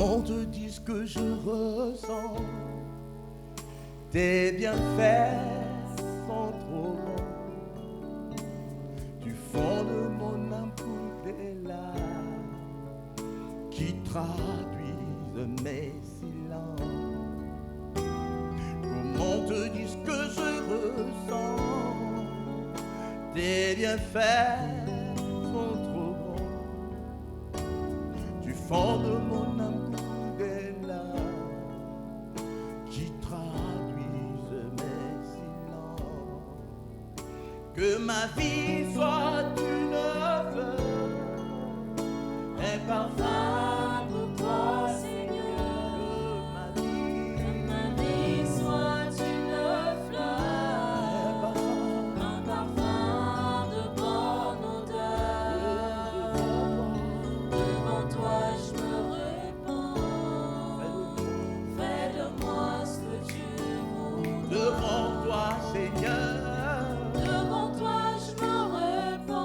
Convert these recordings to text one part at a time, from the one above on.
on te dit ce que je ressens. Tes bienfaits sont trop bons. Du fond de mon âme coulent des larmes qui traduisent mes silences. Comment te dire ce que je ressens? Tes bienfaits sont trop bons. Du fond de mon âme coulent des larmes qui traduisent mes silences. Que ma vie soit une fleur, un parfum pour toi, Seigneur. Que ma vie soit une fleur, un parfum de bonne odeur. Devant toi je me répands. Fais de moi ce que tu voudras. Devant toi, Seigneur. Devant toi je me répands.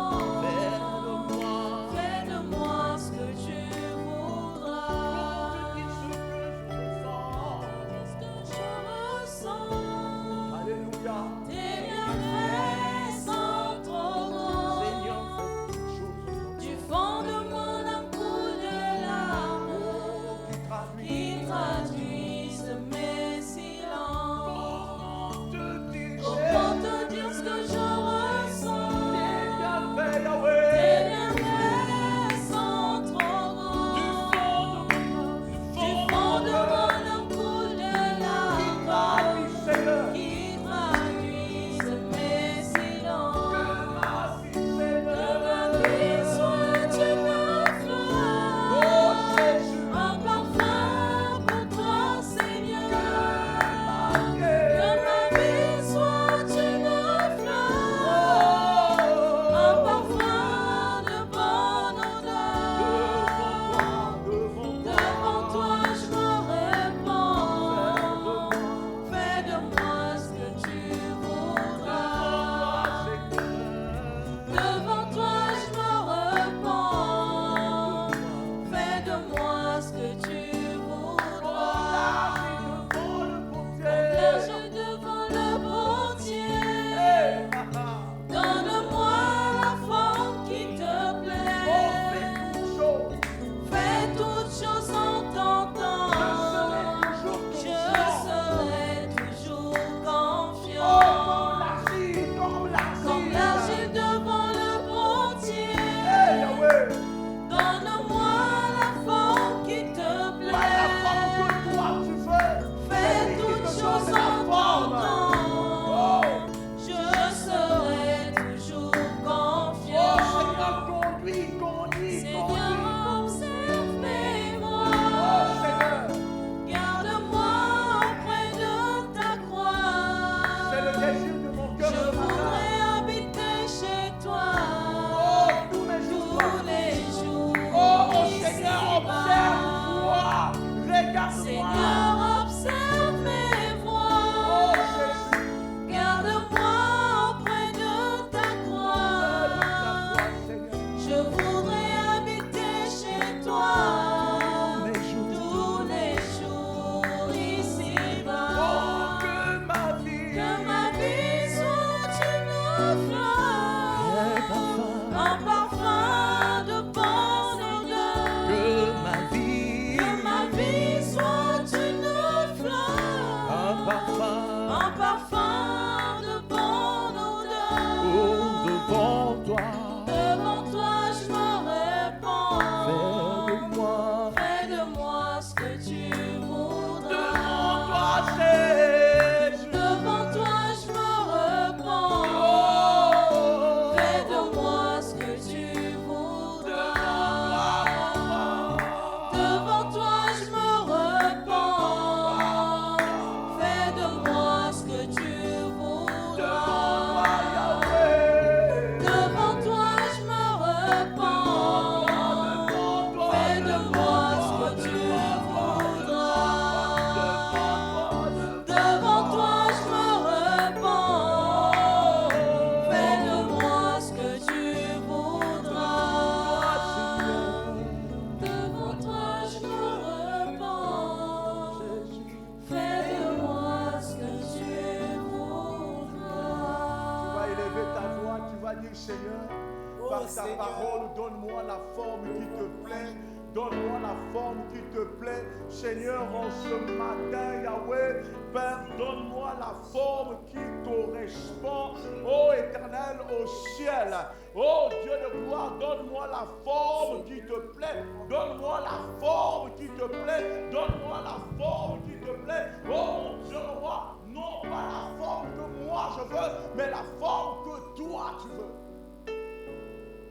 par ta Seigneur. parole, donne-moi la forme qui te plaît. Donne-moi la forme qui te plaît. Seigneur, en ce matin, Yahweh, Père, donne-moi la forme qui correspond, ô Éternel, au ciel. Ô Dieu de gloire, donne-moi la forme qui te plaît. Donne-moi la forme qui te plaît. Donne-moi la forme qui te plaît. Oh Dieu de gloire, non pas la forme que moi je veux, mais la forme que toi tu veux.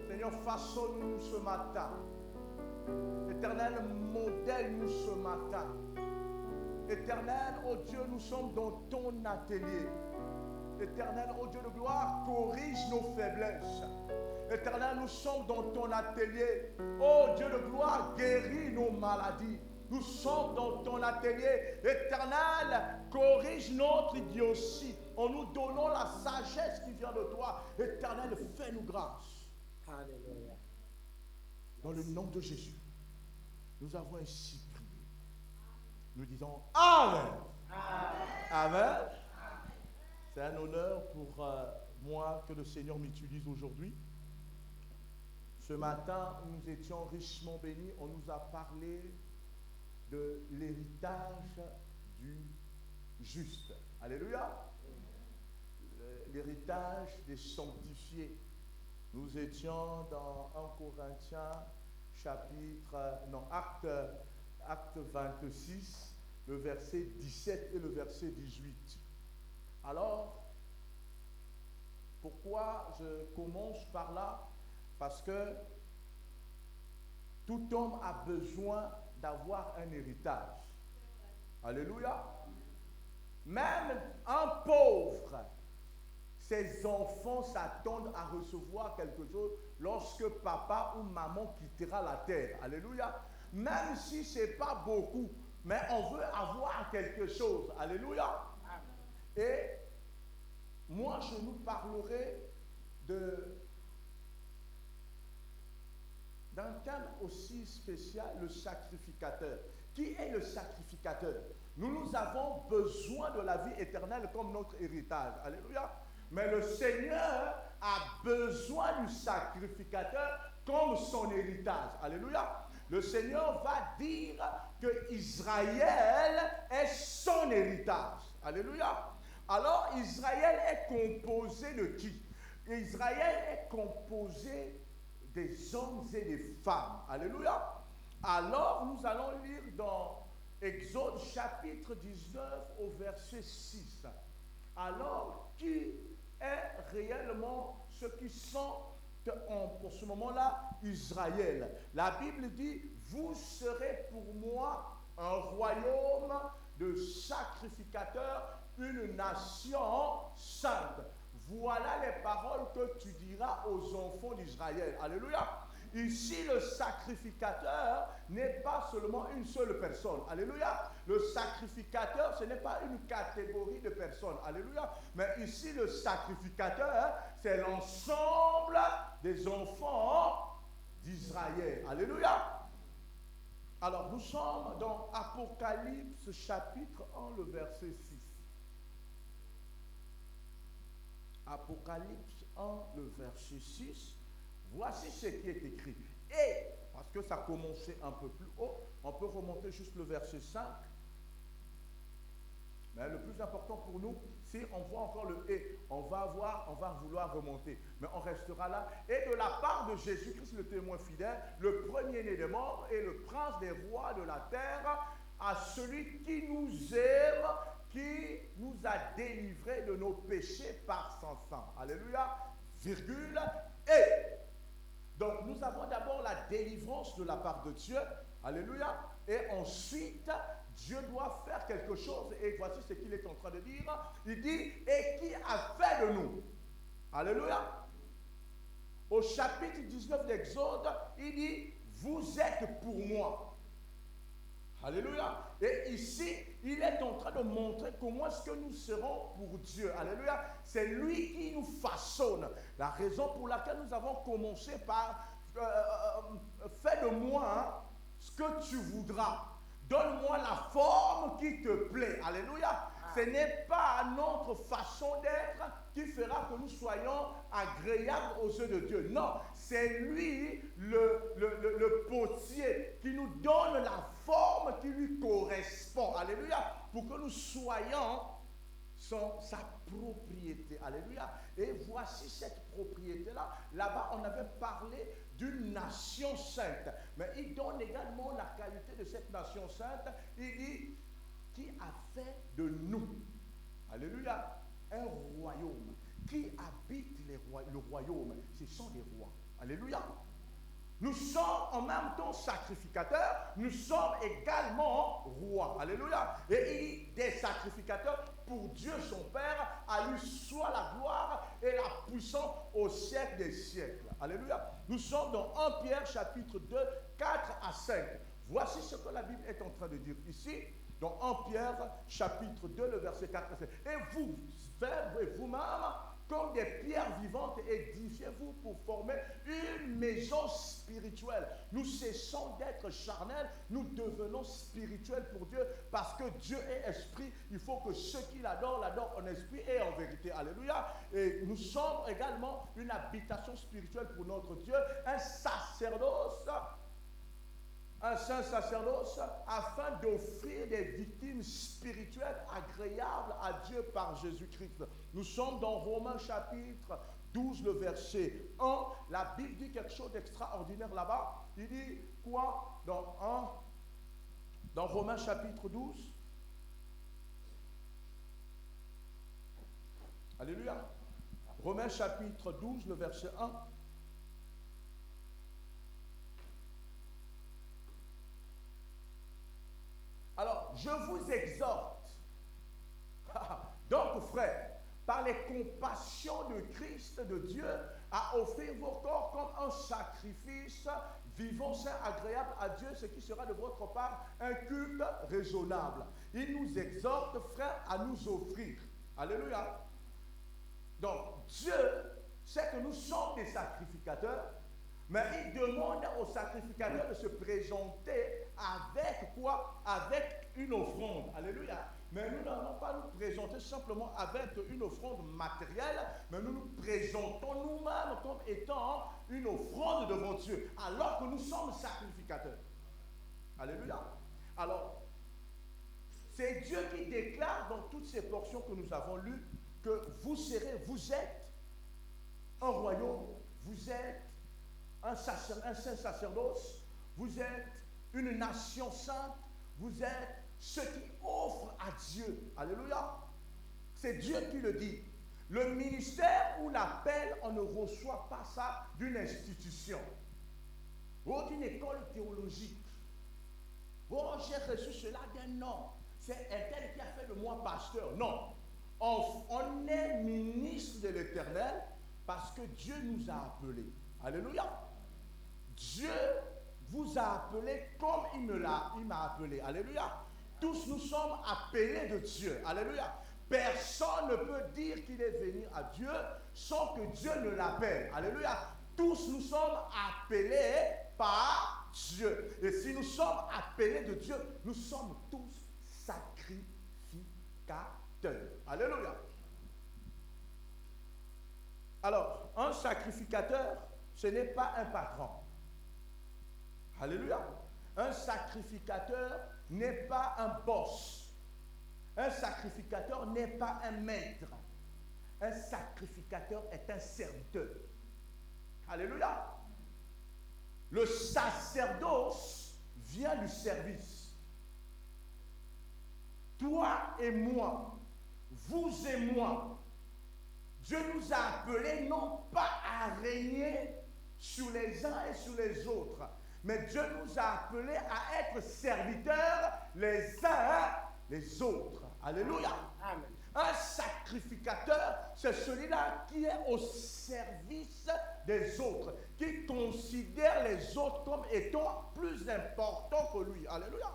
Seigneur, façonne-nous ce matin. Éternel, modèle-nous ce matin. Éternel, oh Dieu, nous sommes dans ton atelier. Éternel, oh Dieu de gloire, corrige nos faiblesses. Éternel, nous sommes dans ton atelier. Oh Dieu de gloire, guéris nos maladies. Nous sommes dans ton atelier. Éternel, corrige notre idiotie en nous donnant la sagesse qui vient de toi. Éternel, fais-nous grâce. Alléluia. Dans le nom de Jésus, nous avons ainsi prié. Nous disons Amen. Amen. C'est un honneur pour moi que le Seigneur m'utilise aujourd'hui. Ce matin, nous étions richement bénis. On nous a parlé de l'héritage du juste. Alléluia. L'héritage des sanctifiés. Nous étions dans 1 Corinthiens acte 26, le verset 17 et le verset 18. Alors, pourquoi je commence par là? Parce que tout homme a besoin d'avoir un héritage. Alléluia. Même un pauvre, ses enfants s'attendent à recevoir quelque chose lorsque papa ou maman quittera la terre. Alléluia. Même si ce n'est pas beaucoup, mais on veut avoir quelque chose. Alléluia. Et moi, je nous parlerai d'un thème aussi spécial, le sacrificateur. Qui est le sacrificateur? Nous avons besoin de la vie éternelle comme notre héritage. Alléluia. Mais le Seigneur a besoin du sacrificateur comme son héritage. Alléluia. Le Seigneur va dire que Israël est son héritage. Alléluia. Alors Israël est composé de qui? Israël est composé des hommes et des femmes. Alléluia. Alors nous allons lire dans Exode chapitre 19 au verset 6. Alors qui est réellement ce qui sont pour ce moment-là Israël? La Bible dit, vous serez pour moi un royaume de sacrificateurs, une nation sainte. Voilà les paroles que tu diras aux enfants d'Israël. Alléluia. Ici, le sacrificateur n'est pas seulement une seule personne. Alléluia. Le sacrificateur, ce n'est pas une catégorie de personnes. Alléluia. Mais ici, le sacrificateur, c'est l'ensemble des enfants d'Israël. Alléluia. Alors, nous sommes dans Apocalypse chapitre 1, le verset 6. Apocalypse 1, le verset 6. Voici ce qui est écrit. Et, parce que ça commençait un peu plus haut, on peut remonter juste le verset 5. Mais le plus important pour nous, si on voit encore le et, on va vouloir remonter. Mais on restera là. Et de la part de Jésus-Christ, le témoin fidèle, le premier-né des morts et le prince des rois de la terre, à celui qui nous aime, qui nous a délivrés de nos péchés par son sang. Alléluia. Virgule. Et. Donc, nous avons d'abord la délivrance de la part de Dieu. Alléluia. Et ensuite, Dieu doit faire quelque chose. Et voici ce qu'il est en train de dire. Il dit, et qui a fait de nous? Alléluia. Au chapitre 19 d'Exode, il dit, vous êtes pour moi. Alléluia. Et ici, il est en train de montrer comment est-ce que nous serons pour Dieu. Alléluia. C'est lui qui nous façonne. La raison pour laquelle nous avons commencé par fais de moi ce que tu voudras. Donne-moi la forme qui te plaît. Alléluia. Ce n'est pas notre façon d'être qui fera que nous soyons agréables aux yeux de Dieu. Non, c'est lui, le potier, qui nous donne la forme qui lui correspond. Alléluia. Pour que nous soyons sa propriété. Alléluia. Et voici cette propriété-là. Là-bas, on avait parlé d'une nation sainte. Mais il donne également la qualité de cette nation sainte. Il dit, qui a fait de nous, alléluia, un royaume. Qui habite le royaume? Ce sont des rois. Alléluia. Nous sommes en même temps sacrificateurs, nous sommes également rois. Alléluia. Et il des sacrificateurs pour Dieu son Père, à lui soit la gloire et la puissance au siècle des siècles. Alléluia. Nous sommes dans 1 Pierre chapitre 2, 4 à 5. Voici ce que la Bible est en train de dire ici, dans 1 Pierre chapitre 2, le verset 4 à 5. Et vous, frères, et vous-même, comme des pierres vivantes, édifiez-vous pour former une maison spirituelle. Nous cessons d'être charnels, nous devenons spirituels pour Dieu, parce que Dieu est esprit. Il faut que ceux qui l'adorent en esprit et en vérité. Alléluia. Et nous sommes également une habitation spirituelle pour notre Dieu, un sacerdoce, un saint sacerdoce, afin d'offrir des victimes spirituelles agréables à Dieu par Jésus-Christ. Nous sommes dans Romains chapitre 12, le verset 1. La Bible dit quelque chose d'extraordinaire là-bas. Il dit quoi dans Romains chapitre 12? Alléluia. Romains chapitre 12, le verset 1. Alors, je vous exhorte, donc frères, par les compassions de Christ, de Dieu, à offrir vos corps comme un sacrifice vivant, saint, agréable à Dieu, ce qui sera de votre part un culte raisonnable. Il nous exhorte, frères, à nous offrir. Alléluia. Donc, Dieu sait que nous sommes des sacrificateurs, mais il demande aux sacrificateurs de se présenter avec quoi? Avec une offrande. Alléluia. Mais nous n'allons pas nous présenter simplement avec une offrande matérielle, mais nous nous présentons nous-mêmes comme étant une offrande devant Dieu, alors que nous sommes sacrificateurs. Alléluia. Alors, c'est Dieu qui déclare dans toutes ces portions que nous avons lues que vous êtes un royaume, vous êtes un saint sacerdoce, vous êtes une nation sainte, vous êtes ceux qui offrent à Dieu. Alléluia. C'est Dieu qui le dit. Le ministère ou l'appel, on ne reçoit pas ça d'une institution ou d'une école théologique. Oh, j'ai reçu cela d'un homme. C'est un tel qui a fait de moi pasteur. Non. On est ministre de l'Éternel parce que Dieu nous a appelés. Alléluia. Dieu vous a appelé comme il m'a appelé. Alléluia. Tous nous sommes appelés de Dieu. Alléluia. Personne ne peut dire qu'il est venu à Dieu sans que Dieu ne l'appelle. Alléluia. Tous nous sommes appelés par Dieu. Et si nous sommes appelés de Dieu, nous sommes tous sacrificateurs. Alléluia. Alors, un sacrificateur, ce n'est pas un patron. Alléluia. Un sacrificateur n'est pas un boss. Un sacrificateur n'est pas un maître. Un sacrificateur est un serviteur. Alléluia. Le sacerdoce vient du service. Toi et moi, vous et moi, Dieu nous a appelés non pas à régner sur les uns et sur les autres, mais Dieu nous a appelés à être serviteurs les uns les autres. Alléluia. Amen. Un sacrificateur, c'est celui-là qui est au service des autres, qui considère les autres comme étant plus importants que lui. Alléluia.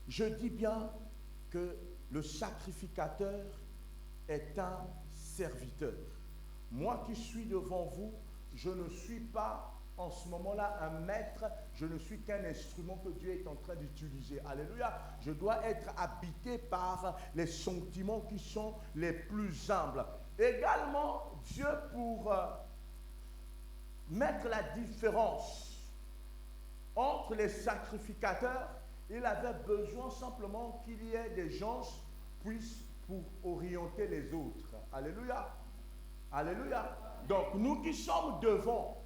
Je dis bien que le sacrificateur est un serviteur. Moi qui suis devant vous, je ne suis pas en ce moment-là un maître, je ne suis qu'un instrument que Dieu est en train d'utiliser. Alléluia. Je dois être habité par les sentiments qui sont les plus humbles. Également, Dieu, pour mettre la différence entre les sacrificateurs, il avait besoin simplement qu'il y ait des gens puissent pour orienter les autres. Alléluia. Alléluia. Donc nous qui sommes devant,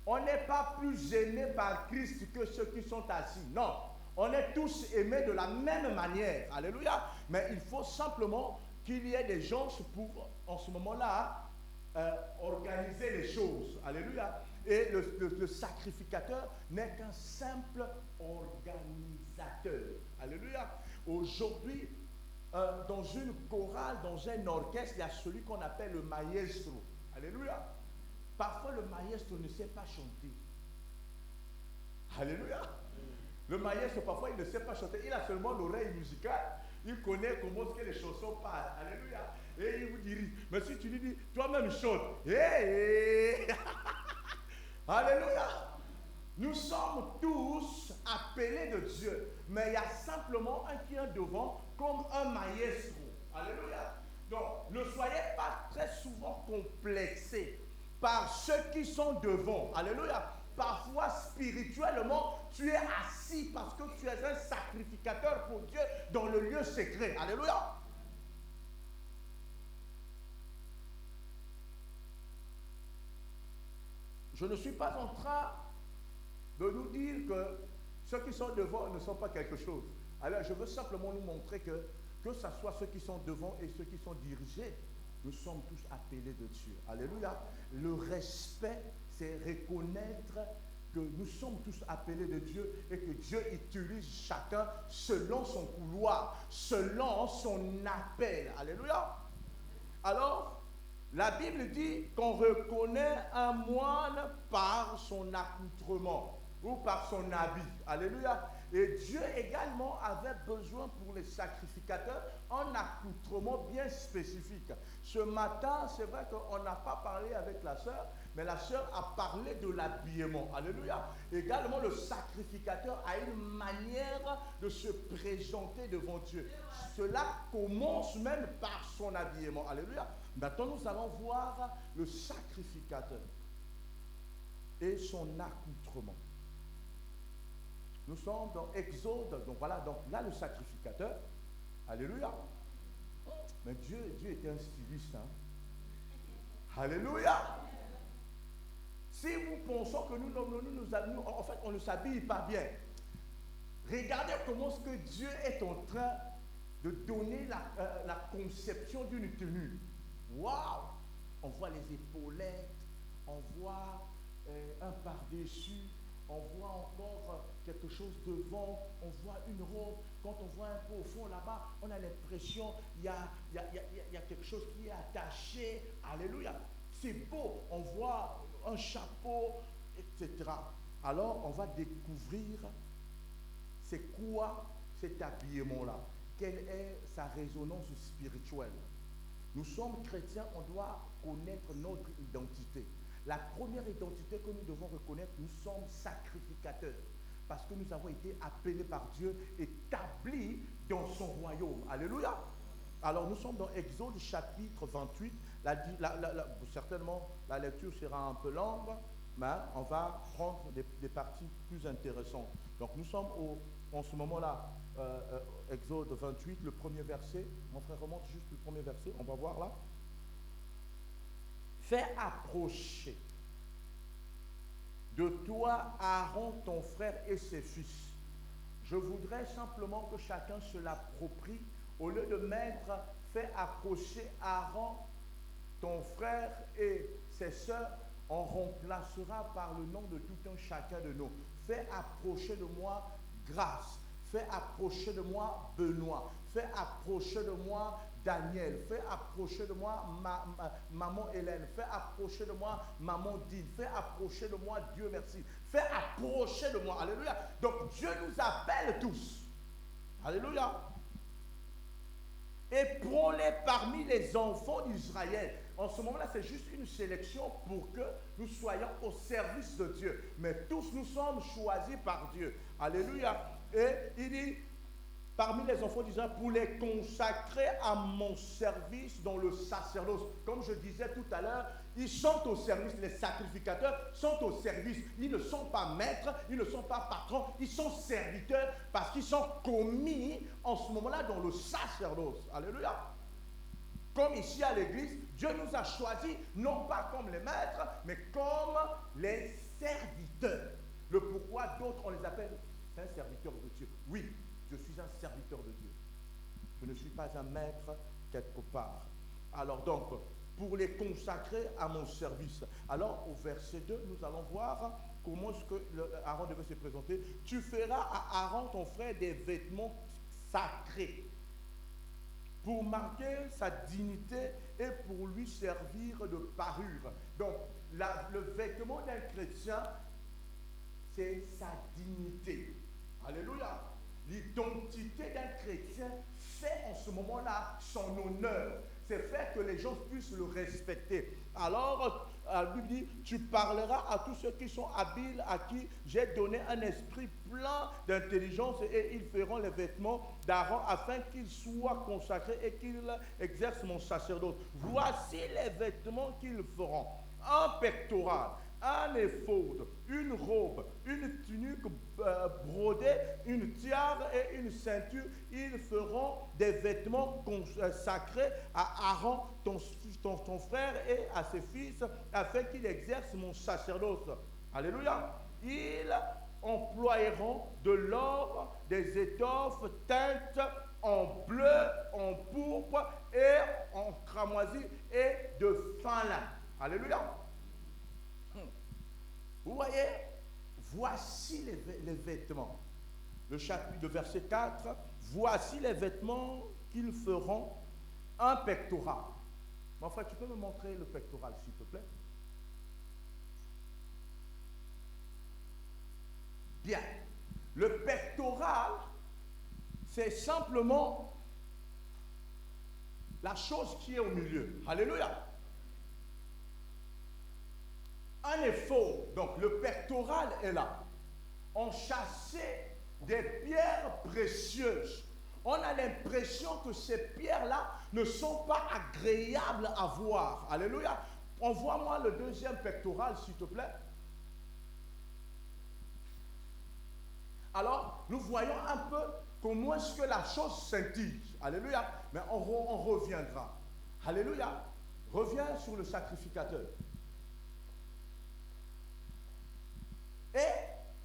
on n'est pas plus aimés par Christ que ceux qui sont assis. Non. On est tous aimés de la même manière. Alléluia. Mais il faut simplement qu'il y ait des gens pour, en ce moment-là, organiser les choses. Alléluia. Et le sacrificateur n'est qu'un simple organisateur. Alléluia. Aujourd'hui, dans une chorale, dans un orchestre, il y a celui qu'on appelle le maestro. Alléluia. Parfois, le maestro ne sait pas chanter. Alléluia. Le maestro, parfois, il ne sait pas chanter. Il a seulement l'oreille musicale. Il connaît comment que les chansons parlent. Alléluia. Et il vous dirige. Mais si tu lui dis, toi-même chante. Hey, hey. Alléluia. Nous sommes tous appelés de Dieu. Mais il y a simplement un qui est devant comme un maestro. Alléluia. Donc, ne soyez pas très souvent complexés par ceux qui sont devant. Alléluia. Parfois, spirituellement, tu es assis parce que tu es un sacrificateur pour Dieu dans le lieu secret. Alléluia. Je ne suis pas en train de nous dire que ceux qui sont devant ne sont pas quelque chose. Alors, je veux simplement nous montrer que ce soit ceux qui sont devant et ceux qui sont dirigés, nous sommes tous appelés de Dieu. Alléluia. Le respect, c'est reconnaître que nous sommes tous appelés de Dieu et que Dieu utilise chacun selon son couloir, selon son appel. Alléluia. Alors, la Bible dit qu'on reconnaît un moine par son accoutrement ou par son habit. Alléluia. Et Dieu également avait besoin pour les sacrificateurs un accoutrement bien spécifique. Ce matin, c'est vrai qu'on n'a pas parlé avec la sœur, mais la sœur a parlé de l'habillement. Alléluia. Également, le sacrificateur a une manière de se présenter devant Dieu. Cela commence même par son habillement. Alléluia. Maintenant, nous allons voir le sacrificateur et son accoutrement. Nous sommes dans Exode, donc voilà, donc là le sacrificateur, alléluia. Mais Dieu était un styliste, hein. Alléluia. Si nous pensons que nous en fait, on ne s'habille pas bien, regardez comment ce que Dieu est en train de donner la conception d'une tenue. Waouh! On voit les épaulettes, on voit un par-dessus, on voit encore quelque chose devant, on voit une robe. Quand on voit un peu au fond là-bas, on a l'impression qu'il y a quelque chose qui est attaché. Alléluia. C'est beau. On voit un chapeau, etc. Alors, on va découvrir c'est quoi cet habillement-là. Quelle est sa résonance spirituelle. Nous sommes chrétiens, on doit connaître notre identité. La première identité que nous devons reconnaître, nous sommes sacrificateurs. Parce que nous avons été appelés par Dieu, établis dans son royaume. Alléluia. Alors nous sommes dans Exode chapitre 28. Certainement, la lecture sera un peu longue, mais on va prendre des parties plus intéressantes. Donc nous sommes en ce moment-là, Exode 28, le premier verset. Mon frère remonte juste le premier verset, on va voir là. Fais approcher de toi Aaron, ton frère et ses fils. Je voudrais simplement que chacun se l'approprie. Au lieu de mettre fais approcher Aaron, ton frère et ses sœurs, on remplacera par le nom de tout un chacun de nous. Fais approcher de moi Grâce. Fais approcher de moi Benoît. Fais approcher de moi Daniel. Fais approcher de moi maman Hélène. Fais approcher de moi maman Dine. Fais approcher de moi Dieu merci. Fais approcher de moi. Alléluia. Donc Dieu nous appelle tous. Alléluia. Et prends-les parmi les enfants d'Israël. en ce moment-là, c'est juste une sélection pour que nous soyons au service de Dieu. Mais tous nous sommes choisis par Dieu. Alléluia. Et il dit, parmi les enfants d'Israël, pour les consacrer à mon service dans le sacerdoce. Comme je disais tout à l'heure, ils sont au service, les sacrificateurs sont au service. Ils ne sont pas maîtres, ils ne sont pas patrons, ils sont serviteurs parce qu'ils sont commis en ce moment-là dans le sacerdoce. Alléluia. Comme ici à l'église, Dieu nous a choisis non pas comme les maîtres, mais comme les serviteurs. Le pourquoi d'autres on les appelle un serviteur de Dieu. Oui, je suis un serviteur de Dieu. Je ne suis pas un maître quelque part. Alors donc, pour les consacrer à mon service. Alors au verset 2, nous allons voir comment est-ce que Aaron devait se présenter. Tu feras à Aaron ton frère des vêtements sacrés pour marquer sa dignité et pour lui servir de parure. Donc le vêtement d'un chrétien, c'est sa dignité. Alléluia. L'identité d'un chrétien fait en ce moment-là son honneur. C'est fait que les gens puissent le respecter. Alors, la Bible dit, tu parleras à tous ceux qui sont habiles, à qui j'ai donné un esprit plein d'intelligence et ils feront les vêtements d'Aaron afin qu'ils soient consacrés et qu'ils exercent mon sacerdoce. Voici les vêtements qu'ils feront. Un pectoral, un éphod, une robe, une tunique brodée, une tiare et une ceinture. Ils feront des vêtements sacrés à Aaron, ton frère, et à ses fils, afin qu'ils exercent mon sacerdoce. Alléluia. Ils emploieront de l'or, des étoffes teintes en bleu, en pourpre et en cramoisi et de fin lin. Alléluia. Vous voyez, voici les vêtements. Le chapitre de verset 4, voici les vêtements qu'ils feront, un pectoral. Mon frère, tu peux me montrer le pectoral, s'il te plaît? Bien. Le pectoral, c'est simplement la chose qui est au milieu. Alléluia. Un éphod, donc le pectoral est là. On chassait des pierres précieuses. On a l'impression que ces pierres-là ne sont pas agréables à voir. Alléluia. Envoie-moi le deuxième pectoral, s'il te plaît. Alors, nous voyons un peu comment est-ce que la chose scintille. Alléluia. Mais on reviendra. Alléluia. Reviens sur le sacrificateur. Et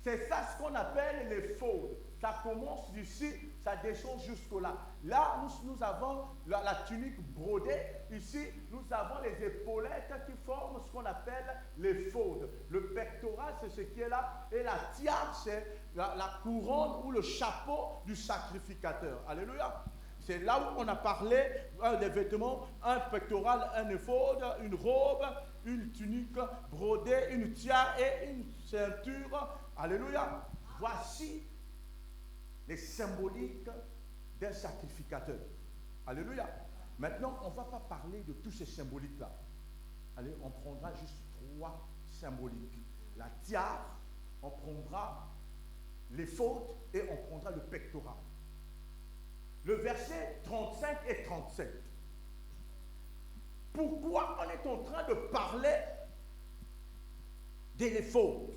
c'est ça ce qu'on appelle les faudes. Ça commence d'ici, ça descend jusque-là. Là, nous avons la tunique brodée. Ici, nous avons les épaulettes qui forment ce qu'on appelle les faudes. Le pectoral, c'est ce qui est là. Et la tiare, c'est la couronne ou le chapeau du sacrificateur. Alléluia. C'est là où on a parlé des vêtements, un pectoral, un éphod, une robe, une tunique brodée, une tiare et une ceinture. Alléluia. Voici les symboliques d'un sacrificateur. Alléluia. Maintenant, on ne va pas parler de tous ces symboliques-là. Allez, on prendra juste 3 symboliques. La tiare, on prendra l'éphod et on prendra le pectoral. Le verset 35 et 37. Pourquoi on est en train de parler de l'éphod?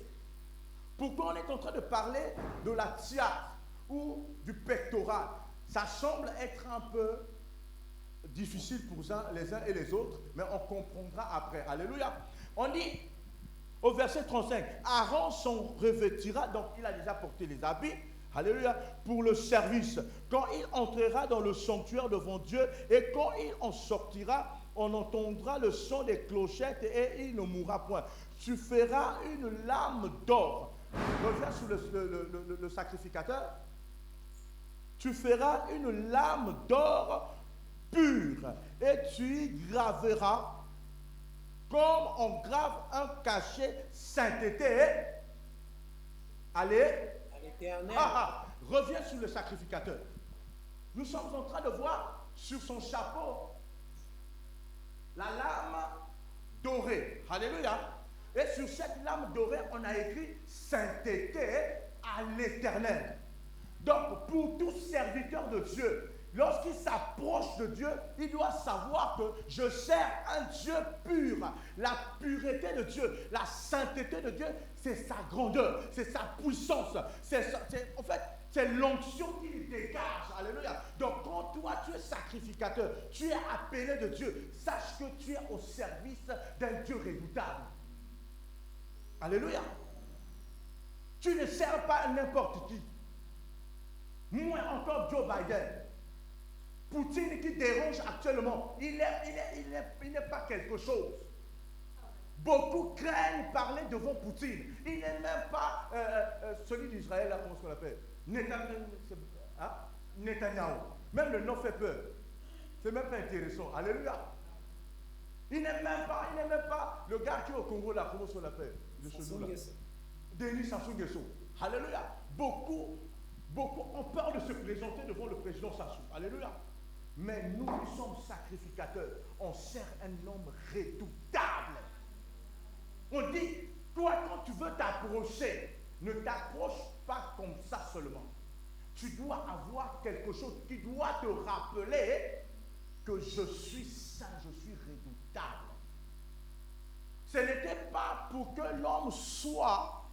Pourquoi on est en train de parler de la tiare ou du pectoral? Ça semble être un peu difficile pour les uns et les autres, mais on comprendra après. Alléluia. On dit au verset 35, Aaron s'en revêtira, donc il a déjà porté les habits. Alléluia, pour le service. Quand il entrera dans le sanctuaire devant Dieu et quand il en sortira, on entendra le son des clochettes et il ne mourra point. Tu feras une lame d'or. Reviens sur le sacrificateur. Tu feras une lame d'or pure et tu y graveras comme on grave un cachet sainteté. Allez. Reviens sur le sacrificateur. Nous sommes en train de voir sur son chapeau la lame dorée. Alléluia. Et sur cette lame dorée, on a écrit sainteté à l'Éternel. Donc, pour tout serviteur de Dieu, lorsqu'il s'approche de Dieu, il doit savoir que je sers un Dieu pur. La pureté de Dieu, la sainteté de Dieu, c'est sa grandeur, c'est sa puissance. En fait, c'est l'onction qu'il dégage. Alléluia. Donc, quand toi, tu es sacrificateur, tu es appelé de Dieu, sache que tu es au service d'un Dieu redoutable. Alléluia. Tu ne sers pas n'importe qui. Moins encore Joe Biden. Poutine qui dérange actuellement, il n'est pas quelque chose. Beaucoup craignent parler devant Poutine. Il n'est même pas celui d'Israël, comment est-ce qu'on l'appelle? Netanyahu. Même le nom fait peur. C'est même pas intéressant. Alléluia. Il n'est même pas le gars qui est au Congo là, comment est-ce qu'on l'appelle? Denis Sassou Nguesso. Alléluia. Beaucoup ont peur de se présenter devant le président Sassou. Alléluia. Mais nous sommes sacrificateurs. On sert un homme redoutable. On dit, toi, quand tu veux t'approcher, ne t'approche pas comme ça seulement. Tu dois avoir quelque chose qui doit te rappeler que je suis saint, je suis redoutable. Ce n'était pas pour que l'homme soit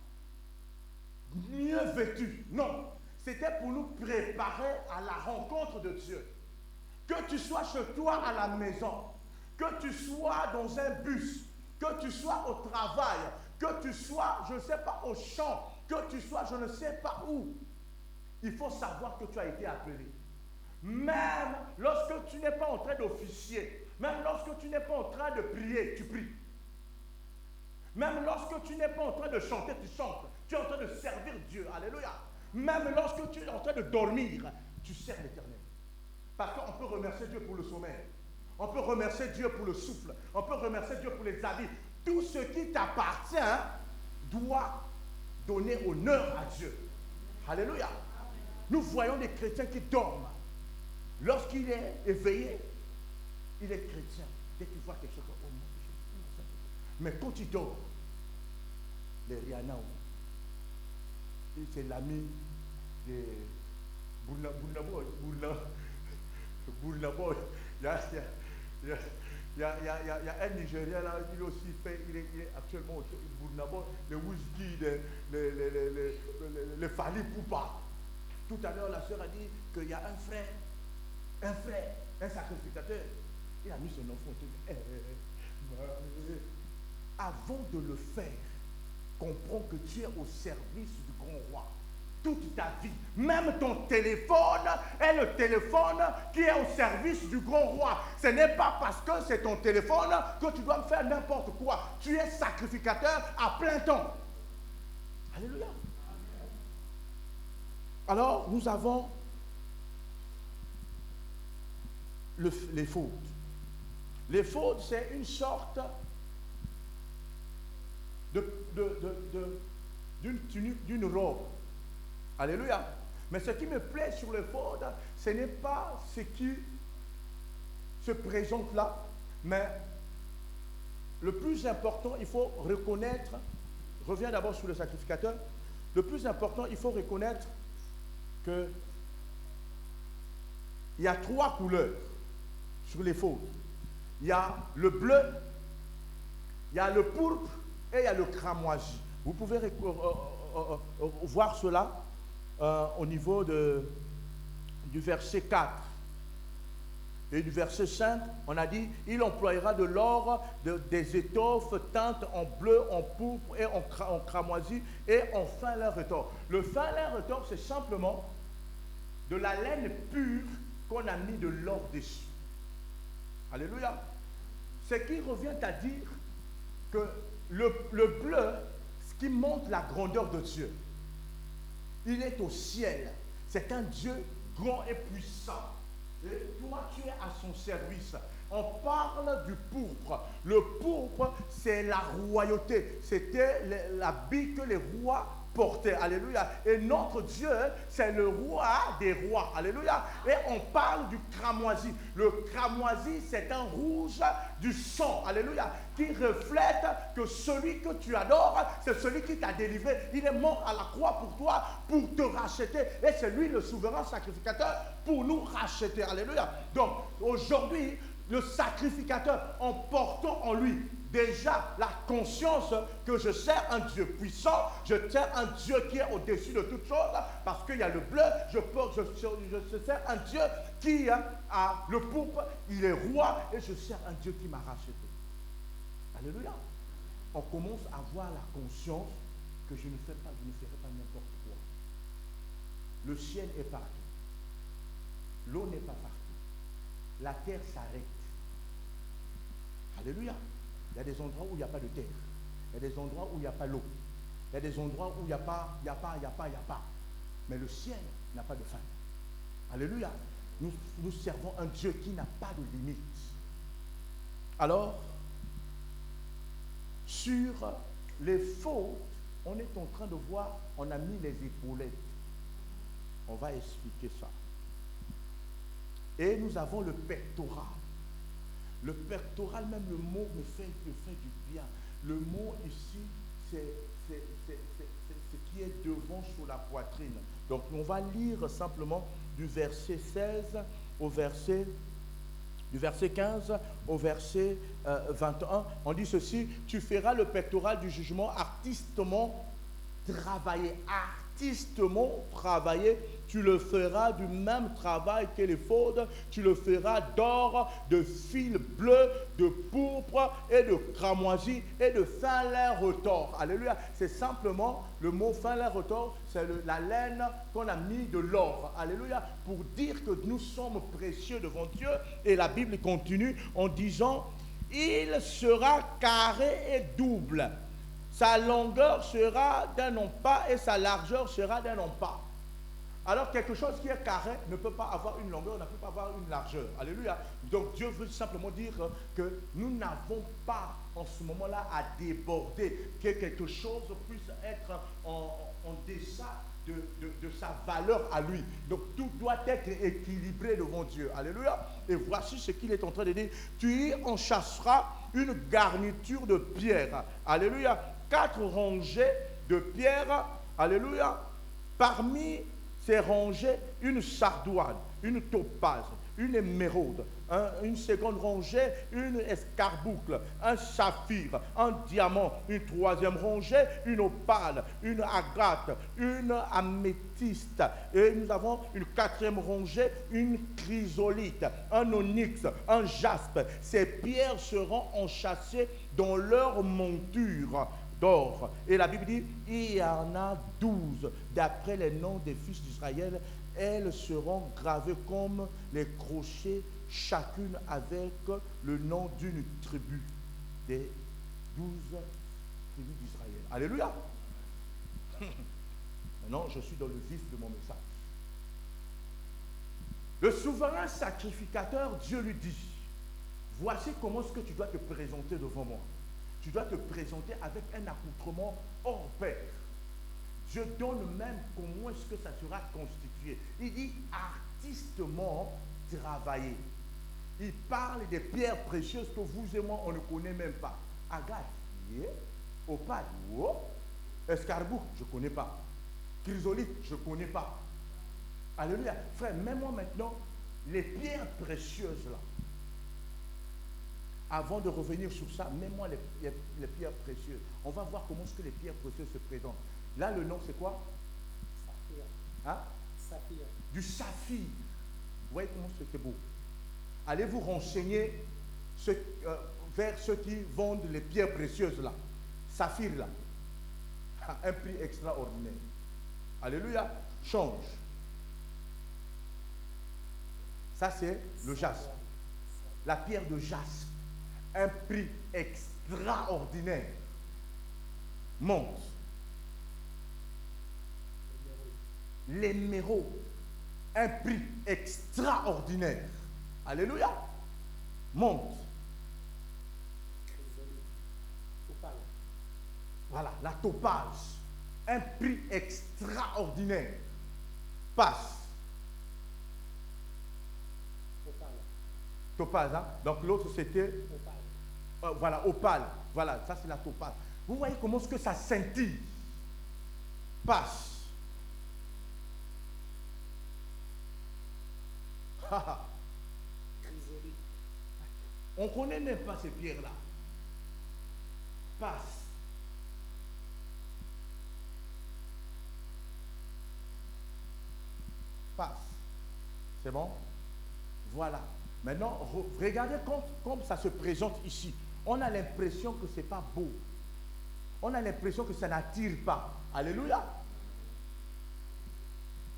mieux vêtu. Non. C'était pour nous préparer à la rencontre de Dieu. Que tu sois chez toi à la maison, que tu sois dans un bus, que tu sois au travail, que tu sois, je ne sais pas, au champ, que tu sois, je ne sais pas où. Il faut savoir que tu as été appelé. Même lorsque tu n'es pas en train d'officier, même lorsque tu n'es pas en train de prier, tu pries. Même lorsque tu n'es pas en train de chanter, tu chantes. Tu es en train de servir Dieu. Alléluia. Même lorsque tu es en train de dormir, tu sers l'Éternel. Parce qu'on peut remercier Dieu pour le sommeil. On peut remercier Dieu pour le souffle. On peut remercier Dieu pour les habits. Tout ce qui t'appartient doit donner honneur à Dieu. Alléluia. Nous voyons des chrétiens qui dorment. Lorsqu'il est éveillé, il est chrétien. Dès qu'il voit quelque chose, oh mon Dieu. Mais quand il dort, les Rihanna, c'est l'ami de Boulnabo. Il y a un Nigérien là, il aussi fait, il est actuellement au Boulnabo, le whisky, le Fali Poupa. Tout à l'heure, la sœur a dit qu'il y a un frère, un sacrificateur. Il a mis son enfant. Avant de le faire, comprends que tu es au service du grand roi. Toute ta vie, même ton téléphone est le téléphone qui est au service du grand roi. Ce n'est pas parce que c'est ton téléphone que tu dois faire n'importe quoi. Tu es sacrificateur à plein temps. Alléluia. Alors, nous avons les fautes. Les fautes, c'est une sorte d'une robe. Alléluia. Mais ce qui me plaît sur les fautes, ce n'est pas ce qui se présente là, mais le plus important, il faut reconnaître, reviens d'abord sur le sacrificateur, le plus important, il faut reconnaître que il y a 3 couleurs sur les fautes. Il y a le bleu, il y a le pourpre et il y a le cramoisi. Vous pouvez voir cela au niveau du verset 4. Et du verset 5, on a dit, il employera de l'or, des étoffes teintes en bleu, en pourpre et en cramoisi et en fin lin retors. Le fin lin retors, c'est simplement de la laine pure qu'on a mis de l'or dessus. Alléluia. Ce qui revient à dire que le bleu, ce qui montre la grandeur de Dieu, il est au ciel. C'est un Dieu grand et puissant. Et toi, tu es à son service. On parle du pourpre. Le pourpre, c'est la royauté. C'était l'habit que les rois porter. Alléluia. Et notre Dieu, c'est le roi des rois. Alléluia. Et on parle du cramoisi. Le cramoisi, c'est un rouge du sang. Alléluia. Qui reflète que celui que tu adores, c'est celui qui t'a délivré. Il est mort à la croix pour toi, pour te racheter. Et c'est lui le souverain sacrificateur pour nous racheter. Alléluia. Donc, aujourd'hui, le sacrificateur, en portant en lui déjà la conscience que je sers un Dieu puissant, je sers un Dieu qui est au-dessus de toutes choses, parce qu'il y a le bleu, je sers un Dieu qui a le pourpre, il est roi, et je sers un Dieu qui m'a racheté. Alléluia. On commence à avoir la conscience que je ne ferai pas n'importe quoi. Le ciel est partout. L'eau n'est pas partout. La terre s'arrête. Alléluia. Il y a des endroits où il n'y a pas de terre. Il y a des endroits où il n'y a pas l'eau. Il y a des endroits où il n'y a pas. Mais le ciel n'a pas de fin. Alléluia. Nous servons un Dieu qui n'a pas de limite. Alors, sur les fautes, on est en train de voir, on a mis les épaulettes. On va expliquer ça. Et nous avons le pectoral. Le pectoral, même le mot me fait du bien. Le mot ici, c'est ce qui est devant sur la poitrine. Donc, on va lire simplement du verset 16 au verset, du verset 15 au verset 21. On dit ceci: tu feras le pectoral du jugement artistement travaillé. Artistement travaillé. Tu le feras du même travail que l'éphod, tu le feras d'or, de fil bleu, de pourpre et de cramoisi et de fin lin retors. Alléluia. C'est simplement le mot fin lin retors, c'est la laine qu'on a mis de l'or. Alléluia. Pour dire que nous sommes précieux devant Dieu. Et la Bible continue en disant: il sera carré et double. Sa longueur sera d'un ompa et sa largeur sera d'un ompa. Alors, quelque chose qui est carré ne peut pas avoir une longueur, ne peut pas avoir une largeur. Alléluia. Donc, Dieu veut simplement dire que nous n'avons pas en ce moment-là à déborder, que quelque chose puisse être en deçà de sa valeur à lui. Donc, tout doit être équilibré devant Dieu. Alléluia. Et voici ce qu'il est en train de dire: tu y enchasseras une garniture de pierre. Alléluia. 4 rangées de pierre. Alléluia. Parmi ces rangées, une sardoine, une topaze, une émeraude, une seconde rangée, une escarboucle, un saphir, un diamant, une troisième rangée, une opale, une agate, une améthyste. Et nous avons une quatrième rangée, une chrysolite, un onyx, un jaspe. Ces pierres seront enchâssées dans leur monture d'or. Et la Bible dit: il y en a 12 d'après les noms des fils d'Israël. Elles seront gravées comme les crochets, chacune avec le nom d'une tribu des 12 tribus d'Israël. Alléluia. Maintenant, je suis dans le vif de mon message. Le souverain sacrificateur, Dieu lui dit: voici comment est-ce que tu dois te présenter devant moi. Tu dois te présenter avec un accoutrement hors pair. Dieu donne même comment est-ce que ça sera constitué. Il dit artistement travaillé. Il parle des pierres précieuses que vous et moi, on ne connaît même pas. Agate, opale, escarboucle, je ne connais pas. Chrysolite, je ne connais pas. Alléluia. Frère, mets-moi maintenant les pierres précieuses là. Avant de revenir sur ça, mets-moi les pierres précieuses. On va voir comment est-ce que les pierres précieuses se présentent. Là, le nom, c'est quoi? Saphir. Hein? Saphir. Du saphir. Vous voyez comment c'est beau. Allez vous renseigner vers ceux qui vendent les pierres précieuses là. Saphir là. Un prix extraordinaire. Alléluia. Change. Ça, c'est le jaspe. La pierre de jaspe. Un prix extraordinaire. Monte. L'émeraude. Un prix extraordinaire. Alléluia. Monte. Chrysolite. Opale. Voilà, la topaz. un prix extraordinaire. Passe. Topaz, hein? Donc l'autre c'était voilà, opale. Voilà, ça c'est la topaz. Vous voyez comment est-ce que ça scintille. Passe. On ne connaît même pas ces pierres-là. Passe. Passe. C'est bon? Voilà. Maintenant, regardez comme ça se présente ici. On a l'impression que ce n'est pas beau. On a l'impression que ça n'attire pas. Alléluia.